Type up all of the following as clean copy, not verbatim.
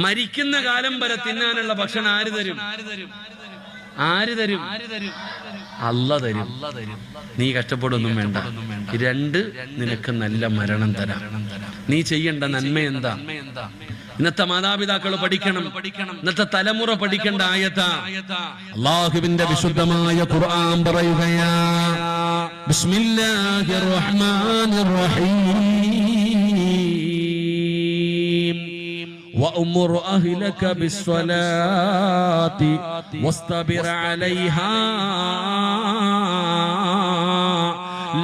മരിക്കുന്ന കാലം വരെ തിന്നാനുള്ള ഭക്ഷണം ആര് തരും? ആര് തരും? അല്ലാഹ് തരും. നീ കഷ്ടപ്പെടുകയൊന്നും വേണ്ട. 2, നിനക്ക് നല്ല മരണം തരാം. നീ ചെയ്യേണ്ട നന്മ എന്താ? ഇന്നത്തെ മാതാപിതാക്കൾ പഠിക്കണം, ഇന്നത്തെ തലമുറ പഠിക്കേണ്ട ആയത്താ. അല്ലാഹുവിന്റെ വിശുദ്ധമായ ഖുർആൻ പറയുകയാ, ബിസ്മില്ലാഹിർ റഹ്മാനിർ റഹീം, വഅ്മുർ അഹ്ലക ബിസ്സലാത്തി വസ്തബിർ അലൈഹാ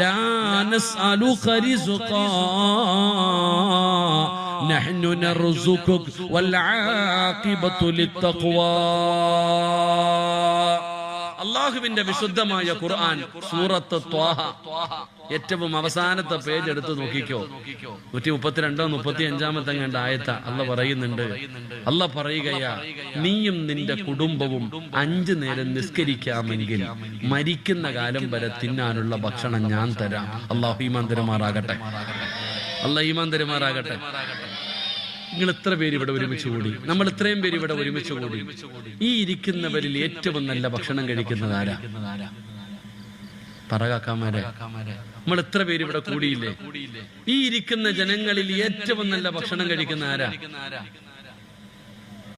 ലാ നസ്അലുക റിസ്ഖാ നഹ്നു നർസുകുക വൽ ആഖിബതു ലിത്തഖ്വാ. അല്ലാഹുവിന്റെ വിശുദ്ധമായ ഖുർആൻ സൂറത്ത് ത്വാഹ ഏറ്റവും അവസാനത്തെ പേജ് എടുത്ത് നോക്കിക്കോ. 132-135 കണ്ട ആയത്ത അല്ലാഹ് പറയുന്നുണ്ട്. അല്ലാഹ് പറയുകയാ, നീയും നിന്റെ കുടുംബവും 5 നേരം നിസ്കരിക്കാമെങ്കിൽ മരിക്കുന്ന കാലം വരെ തിന്നാനുള്ള ഭക്ഷണം ഞാൻ തരാം. അല്ലാഹു ഈമാൻ തരുമാറാകട്ടെ. അല്ലാഹ് ഈമാൻ തരുമാറാകട്ടെ. നിങ്ങൾ എത്ര പേര് ഇവിടെ ഒരുമിച്ച് കൂടി? നമ്മൾ ഇത്രയും പേര് ഇവിടെ ഒരുമിച്ച് കൂടി. ഈ ഇരിക്കുന്നവരിൽ ഏറ്റവും നല്ല ഭക്ഷണം കഴിക്കുന്നത് ആരാ? പറകാക്കാമാരെ, നമ്മൾ എത്ര പേര് ഇവിടെ കൂടിയില്ലേ? ഈ ഇരിക്കുന്ന ജനങ്ങളിൽ ഏറ്റവും നല്ല ഭക്ഷണം കഴിക്കുന്ന ആരാ?